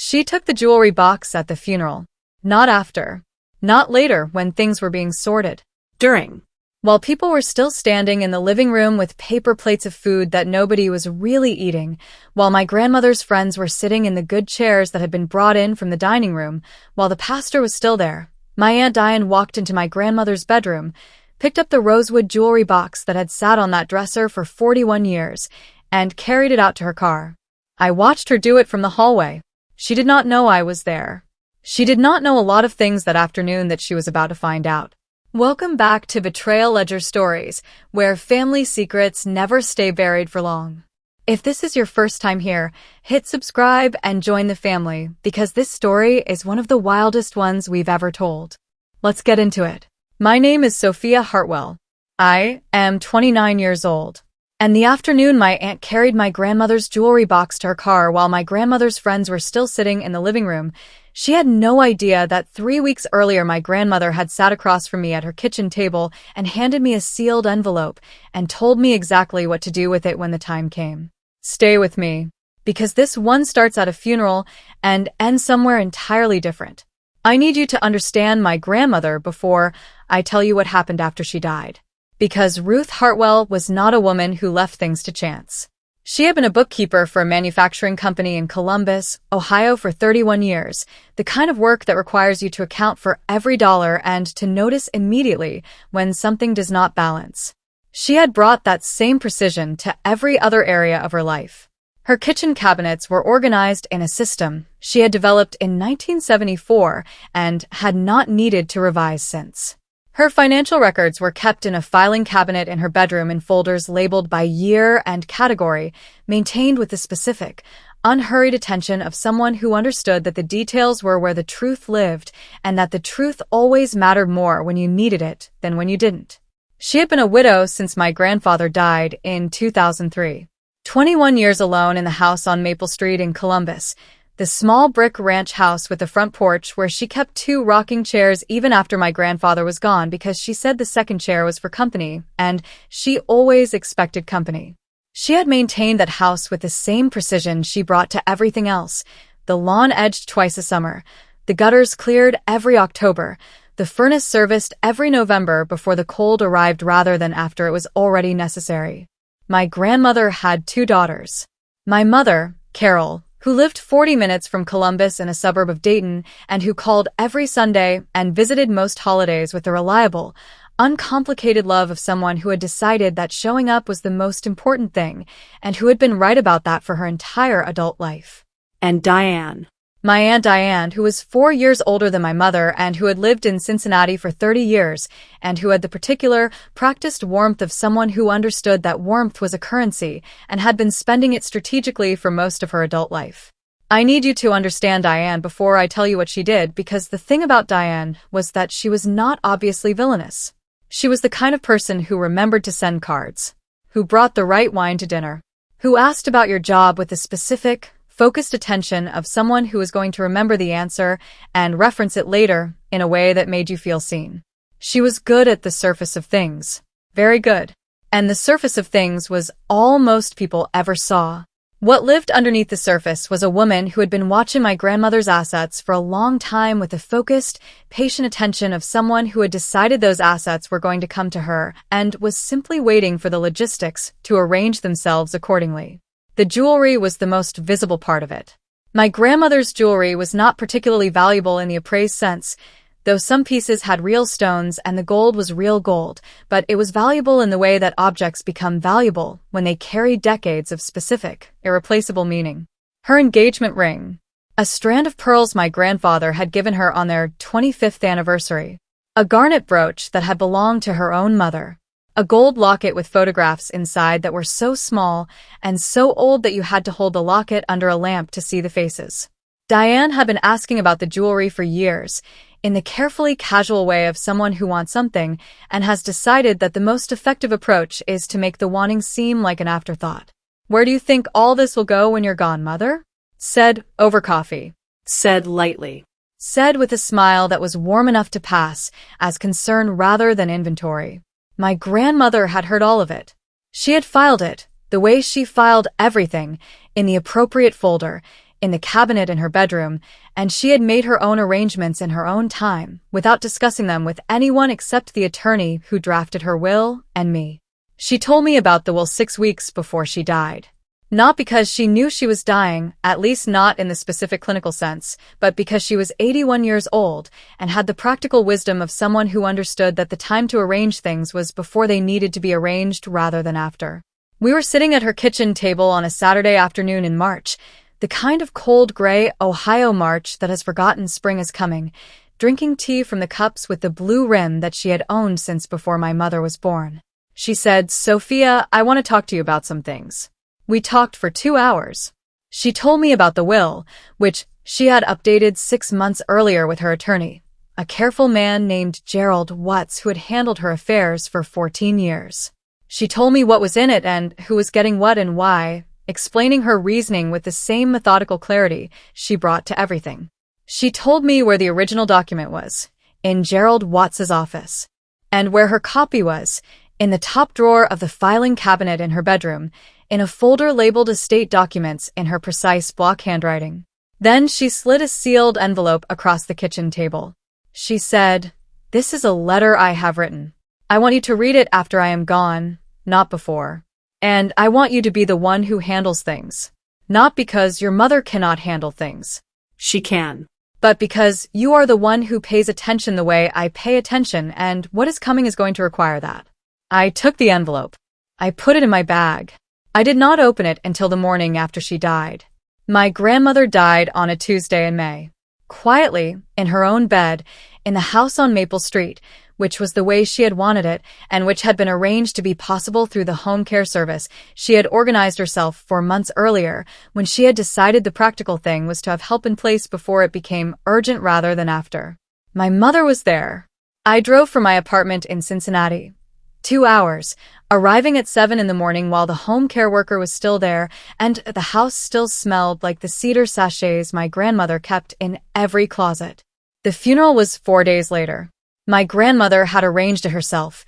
She took the jewelry box at the funeral. Not after. Not later, when things were being sorted. During. While people were still standing in the living room with paper plates of food that nobody was really eating, while my grandmother's friends were sitting in the good chairs that had been brought in from the dining room, while the pastor was still there, my Aunt Diane walked into my grandmother's bedroom, picked up the rosewood jewelry box that had sat on that dresser for 41 years, and carried it out to her car. I watched her do it from the hallway. She did not know I was there. She did not know a lot of things that afternoon that she was about to find out. Welcome back to Betrayal Ledger Stories, where family secrets never stay buried for long. If this is your first time here, hit subscribe and join the family, because this story is one of the wildest ones we've ever told. Let's get into it. My name is Sophia Hartwell. I am 29 years old. And the afternoon my aunt carried my grandmother's jewelry box to her car while my grandmother's friends were still sitting in the living room. She had no idea that 3 weeks earlier my grandmother had sat across from me at her kitchen table and handed me a sealed envelope and told me exactly what to do with it when the time came. Stay with me, because this one starts at a funeral and ends somewhere entirely different. I need you to understand my grandmother before I tell you what happened after she died. Because Ruth Hartwell was not a woman who left things to chance. She had been a bookkeeper for a manufacturing company in Columbus, Ohio for 31 years, the kind of work that requires you to account for every dollar and to notice immediately when something does not balance. She had brought that same precision to every other area of her life. Her kitchen cabinets were organized in a system she had developed in 1974 and had not needed to revise since. Her financial records were kept in a filing cabinet in her bedroom in folders labeled by year and category, maintained with the specific, unhurried attention of someone who understood that the details were where the truth lived and that the truth always mattered more when you needed it than when you didn't. She had been a widow since my grandfather died in 2003. 21 years alone in the house on Maple Street in Columbus, the small brick ranch house with the front porch where she kept 2 rocking chairs even after my grandfather was gone because she said the second chair was for company, and she always expected company. She had maintained that house with the same precision she brought to everything else, the lawn edged twice a summer, the gutters cleared every October, the furnace serviced every November before the cold arrived rather than after it was already necessary. My grandmother had 2 daughters. My mother, Carol, who lived 40 minutes from Columbus in a suburb of Dayton and who called every Sunday and visited most holidays with the reliable, uncomplicated love of someone who had decided that showing up was the most important thing and who had been right about that for her entire adult life. And Diane. My Aunt Diane, who was 4 years older than my mother and who had lived in Cincinnati for 30 years and who had the particular, practiced warmth of someone who understood that warmth was a currency and had been spending it strategically for most of her adult life. I need you to understand Diane before I tell you what she did, because the thing about Diane was that she was not obviously villainous. She was the kind of person who remembered to send cards, who brought the right wine to dinner, who asked about your job with the specific, focused attention of someone who was going to remember the answer and reference it later in a way that made you feel seen. She was good at the surface of things. Very good. And the surface of things was all most people ever saw. What lived underneath the surface was a woman who had been watching my grandmother's assets for a long time with the focused, patient attention of someone who had decided those assets were going to come to her and was simply waiting for the logistics to arrange themselves accordingly. The jewelry was the most visible part of it. My grandmother's jewelry was not particularly valuable in the appraised sense, though some pieces had real stones and the gold was real gold, but it was valuable in the way that objects become valuable when they carry decades of specific, irreplaceable meaning. Her engagement ring. A strand of pearls my grandfather had given her on their 25th anniversary. A garnet brooch that had belonged to her own mother. A gold locket with photographs inside that were so small and so old that you had to hold the locket under a lamp to see the faces. Diane had been asking about the jewelry for years, in the carefully casual way of someone who wants something and has decided that the most effective approach is to make the wanting seem like an afterthought. "Where do you think all this will go when you're gone, Mother?" Said over coffee. Said lightly. Said with a smile that was warm enough to pass as concern rather than inventory. My grandmother had heard all of it. She had filed it, the way she filed everything, in the appropriate folder, in the cabinet in her bedroom, and she had made her own arrangements in her own time, without discussing them with anyone except the attorney who drafted her will and me. She told me about the will 6 weeks before she died. Not because she knew she was dying, at least not in the specific clinical sense, but because she was 81 years old and had the practical wisdom of someone who understood that the time to arrange things was before they needed to be arranged rather than after. We were sitting at her kitchen table on a Saturday afternoon in March, the kind of cold gray Ohio March that has forgotten spring is coming, drinking tea from the cups with the blue rim that she had owned since before my mother was born. She said, "Sophia, I want to talk to you about some things." We talked for 2 hours. She told me about the will, which she had updated 6 months earlier with her attorney, a careful man named Gerald Watts who had handled her affairs for 14 years. She told me what was in it and who was getting what and why, explaining her reasoning with the same methodical clarity she brought to everything. She told me where the original document was, in Gerald Watts's office, and where her copy was, in the top drawer of the filing cabinet in her bedroom, in a folder labeled Estate Documents in her precise block handwriting. Then she slid a sealed envelope across the kitchen table. She said, "This is a letter I have written. I want you to read it after I am gone, not before. And I want you to be the one who handles things. Not because your mother cannot handle things. She can. But because you are the one who pays attention the way I pay attention, and what is coming is going to require that." I took the envelope. I put it in my bag. I did not open it until the morning after she died. My grandmother died on a Tuesday in May. Quietly, in her own bed, in the house on Maple Street, which was the way she had wanted it, and which had been arranged to be possible through the home care service she had organized herself for months earlier, when she had decided the practical thing was to have help in place before it became urgent rather than after. My mother was there. I drove from my apartment in Cincinnati. 2 hours, arriving at 7 in the morning while the home care worker was still there, and the house still smelled like the cedar sachets my grandmother kept in every closet. The funeral was 4 days later. My grandmother had arranged it herself,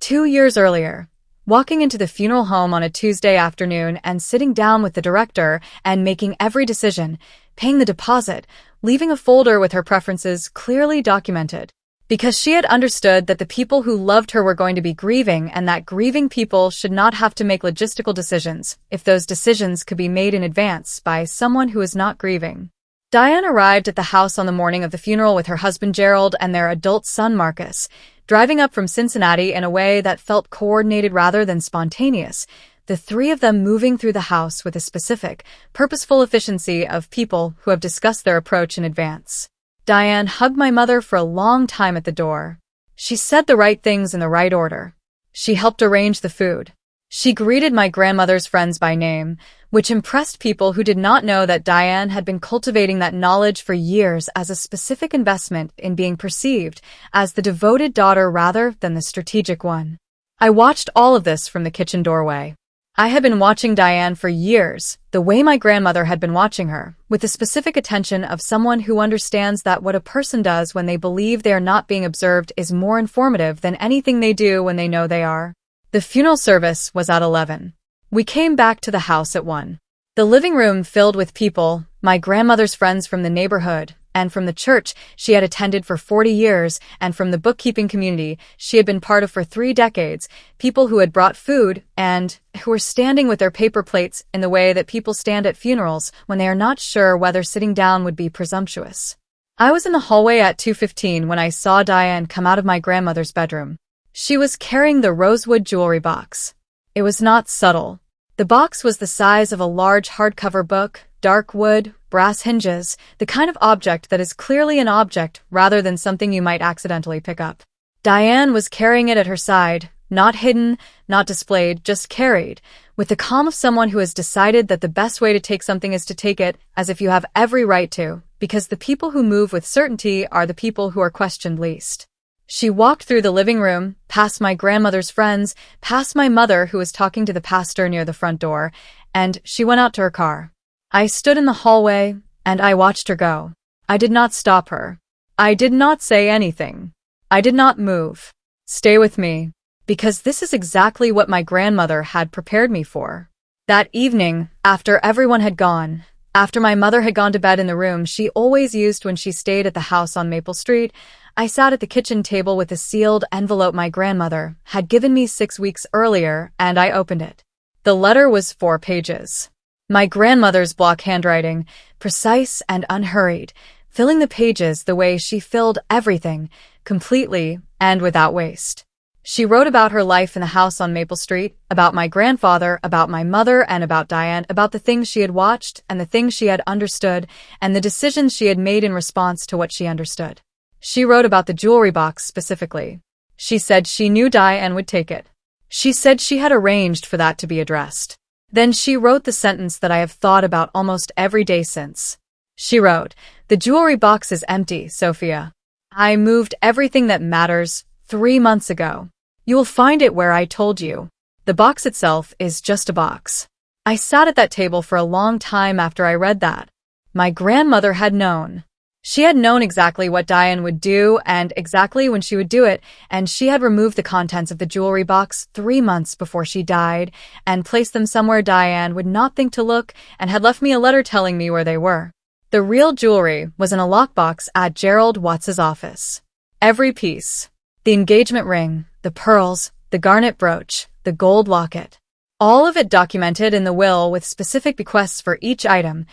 2 years earlier, walking into the funeral home on a Tuesday afternoon and sitting down with the director and making every decision, paying the deposit, leaving a folder with her preferences clearly documented. Because she had understood that the people who loved her were going to be grieving and that grieving people should not have to make logistical decisions if those decisions could be made in advance by someone who is not grieving. Diane arrived at the house on the morning of the funeral with her husband Gerald and their adult son Marcus, driving up from Cincinnati in a way that felt coordinated rather than spontaneous, the three of them moving through the house with a specific, purposeful efficiency of people who have discussed their approach in advance. Diane hugged my mother for a long time at the door. She said the right things in the right order. She helped arrange the food. She greeted my grandmother's friends by name, which impressed people who did not know that Diane had been cultivating that knowledge for years as a specific investment in being perceived as the devoted daughter rather than the strategic one. I watched all of this from the kitchen doorway. I had been watching Diane for years, the way my grandmother had been watching her, with the specific attention of someone who understands that what a person does when they believe they are not being observed is more informative than anything they do when they know they are. The funeral service was at 11. We came back to the house at 1. The living room filled with people, my grandmother's friends from the neighborhood, and from the church she had attended for 40 years, and from the bookkeeping community she had been part of for 3 decades, people who had brought food and who were standing with their paper plates in the way that people stand at funerals when they are not sure whether sitting down would be presumptuous. I was in the hallway at 2:15 when I saw Diane come out of my grandmother's bedroom. She was carrying the rosewood jewelry box. It was not subtle. The box was the size of a large hardcover book, dark wood, brass hinges, the kind of object that is clearly an object rather than something you might accidentally pick up. Diane was carrying it at her side, not hidden, not displayed, just carried, with the calm of someone who has decided that the best way to take something is to take it as if you have every right to, because the people who move with certainty are the people who are questioned least. She walked through the living room, past my grandmother's friends, past my mother who was talking to the pastor near the front door, and she went out to her car. I stood in the hallway, and I watched her go. I did not stop her. I did not say anything. I did not move. Stay with me, because this is exactly what my grandmother had prepared me for. That evening, after everyone had gone, After my mother had gone to bed in the room she always used when she stayed at the house on Maple Street, I sat at the kitchen table with a sealed envelope my grandmother had given me 6 weeks earlier, and I opened it. The letter was 4 pages. My grandmother's block handwriting, precise and unhurried, filling the pages the way she filled everything, completely and without waste. She wrote about her life in the house on Maple Street, about my grandfather, about my mother, and about Diane, about the things she had watched and the things she had understood, and the decisions she had made in response to what she understood. She wrote about the jewelry box specifically. She said she knew Diane would take it. She said she had arranged for that to be addressed. Then she wrote the sentence that I have thought about almost every day since. She wrote, "The jewelry box is empty, Sophia. I moved everything that matters 3 months ago. You will find it where I told you. The box itself is just a box." I sat at that table for a long time after I read that. My grandmother had known. She had known exactly what Diane would do and exactly when she would do it, and she had removed the contents of the jewelry box 3 months before she died and placed them somewhere Diane would not think to look, and had left me a letter telling me where they were. The real jewelry was in a lockbox at Gerald Watts's office. Every piece. The engagement ring, the pearls, the garnet brooch, the gold locket. All of it documented in the will with specific bequests for each item,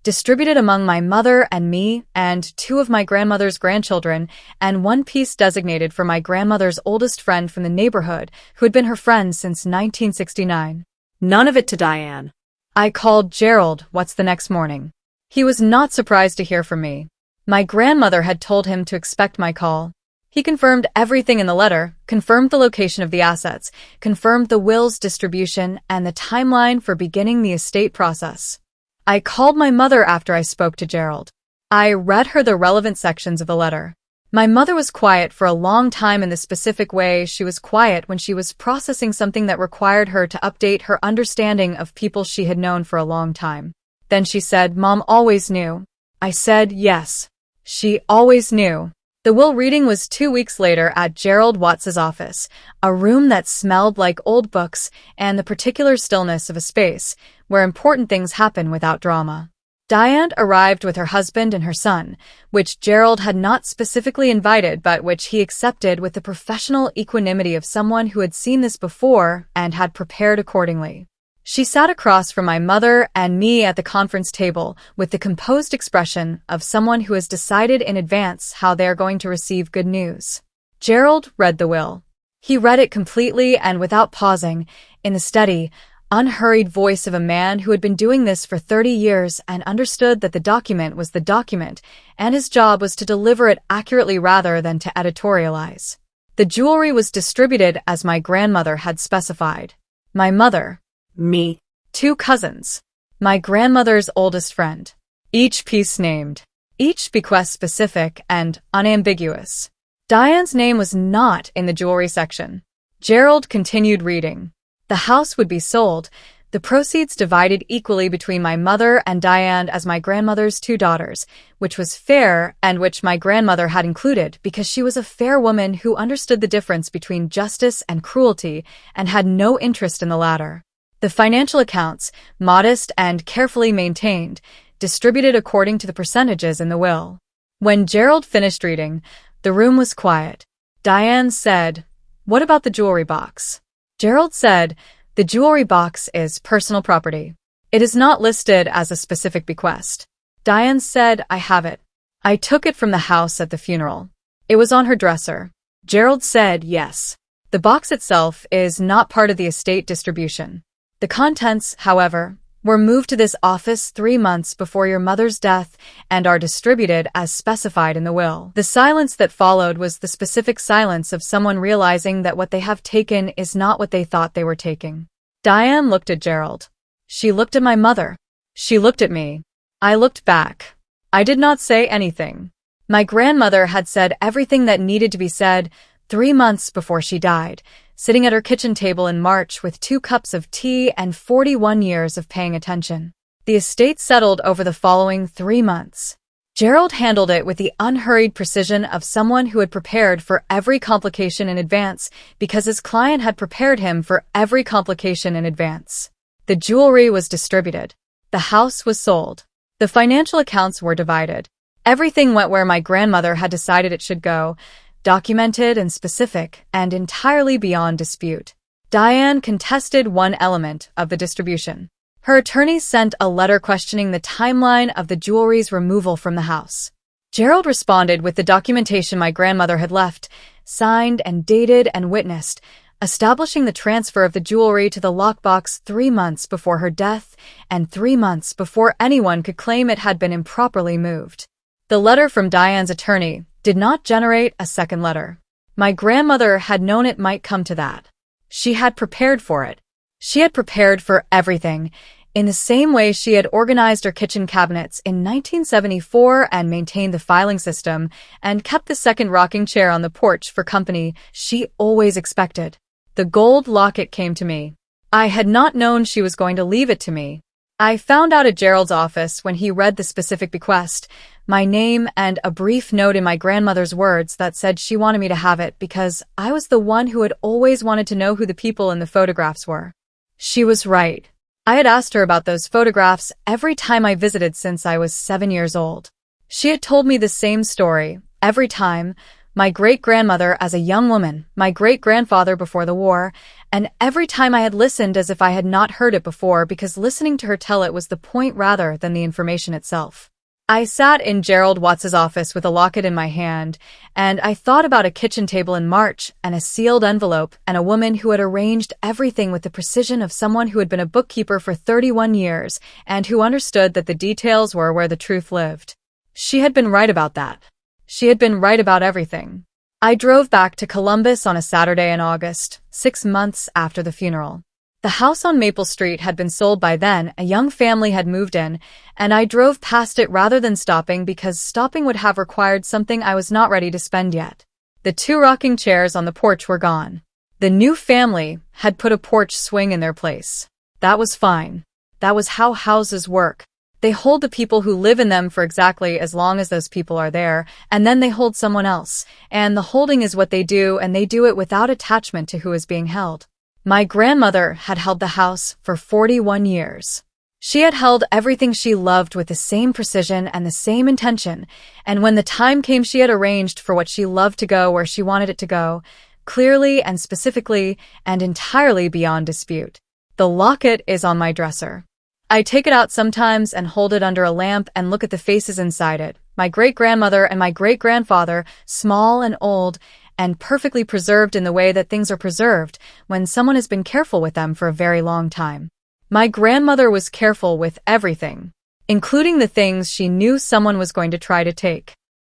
distributed among my mother and me and 2 of my grandmother's grandchildren, and 1 piece designated for my grandmother's oldest friend from the neighborhood who had been her friend since 1969. None of it to Diane. I called Gerald Watts the next morning. He was not surprised to hear from me. My grandmother had told him to expect my call. He confirmed everything in the letter, confirmed the location of the assets, confirmed the will's distribution, and the timeline for beginning the estate process. I called my mother after I spoke to Gerald. I read her the relevant sections of the letter. My mother was quiet for a long time in the specific way she was quiet when she was processing something that required her to update her understanding of people she had known for a long time. Then she said, "Mom always knew." I said, "Yes. She always knew." The will reading was 2 weeks later at Gerald Watts's office, a room that smelled like old books and the particular stillness of a space where important things happen without drama. Diane arrived with her husband and her son, which Gerald had not specifically invited but which he accepted with the professional equanimity of someone who had seen this before and had prepared accordingly. She sat across from my mother and me at the conference table with the composed expression of someone who has decided in advance how they are going to receive good news. Gerald read the will. He read it completely and without pausing, in the steady, unhurried voice of a man who had been doing this for 30 years and understood that the document was the document, and his job was to deliver it accurately rather than to editorialize. The jewelry was distributed as my grandmother had specified. My mother, me, 2 cousins, my grandmother's oldest friend, each piece named, each bequest specific and unambiguous. Diane's name was not in the jewelry section. Gerald continued reading. The house would be sold, the proceeds divided equally between my mother and Diane as my grandmother's 2 daughters, which was fair and which my grandmother had included because she was a fair woman who understood the difference between justice and cruelty and had no interest in the latter. The financial accounts, modest and carefully maintained, distributed according to the percentages in the will. When Gerald finished reading, the room was quiet. Diane said, "What about the jewelry box?" Gerald said, "The jewelry box is personal property. It is not listed as a specific bequest." Diane said, "I have it. I took it from the house at the funeral. It was on her dresser." Gerald said, "Yes. The box itself is not part of the estate distribution. The contents, however, were moved to this office 3 months before your mother's death and are distributed as specified in the will." The silence that followed was the specific silence of someone realizing that what they have taken is not what they thought they were taking. Diane looked at Gerald. She looked at my mother. She looked at me. I looked back. I did not say anything. My grandmother had said everything that needed to be said 3 months before she died, sitting at her kitchen table in March with 2 cups of tea and 41 years of paying attention. The estate settled over the following 3 months. Gerald handled it with the unhurried precision of someone who had prepared for every complication in advance because his client had prepared him for every complication in advance. The jewelry was distributed. The house was sold. The financial accounts were divided. Everything went where my grandmother had decided it should go, documented and specific, and entirely beyond dispute. Diane contested one element of the distribution. Her attorney sent a letter questioning the timeline of the jewelry's removal from the house. Gerald responded with the documentation my grandmother had left, signed and dated and witnessed, establishing the transfer of the jewelry to the lockbox 3 months before her death and 3 months before anyone could claim it had been improperly moved. The letter from Diane's attorney did not generate a second letter. My grandmother had known it might come to that. She had prepared for it. She had prepared for everything, in the same way she had organized her kitchen cabinets in 1974 and maintained the filing system and kept the second rocking chair on the porch for company she always expected. The gold locket came to me. I had not known she was going to leave it to me. I found out at Gerald's office when he read the specific bequest, my name and a brief note in my grandmother's words that said she wanted me to have it because I was the one who had always wanted to know who the people in the photographs were. She was right. I had asked her about those photographs every time I visited since I was 7 years old. She had told me the same story every time, my great-grandmother as a young woman, my great-grandfather before the war, and every time I had listened as if I had not heard it before because listening to her tell it was the point rather than the information itself. I sat in Gerald Watts's office with a locket in my hand, and I thought about a kitchen table in March and a sealed envelope and a woman who had arranged everything with the precision of someone who had been a bookkeeper for 31 years and who understood that the details were where the truth lived. She had been right about that. She had been right about everything. I drove back to Columbus on a Saturday in August, 6 months after the funeral. The house on Maple Street had been sold by then, a young family had moved in, and I drove past it rather than stopping because stopping would have required something I was not ready to spend yet. The 2 rocking chairs on the porch were gone. The new family had put a porch swing in their place. That was fine. That was how houses work. They hold the people who live in them for exactly as long as those people are there, and then they hold someone else, and the holding is what they do, and they do it without attachment to who is being held. My grandmother had held the house for 41 years. She had held everything she loved with the same precision and the same intention, and when the time came she had arranged for what she loved to go where she wanted it to go, clearly and specifically and entirely beyond dispute. The locket is on my dresser. I take it out sometimes and hold it under a lamp and look at the faces inside it, my great-grandmother and my great-grandfather, small and old, and perfectly preserved in the way that things are preserved when someone has been careful with them for a very long time. My grandmother was careful with everything, including the things she knew someone was going to try to take.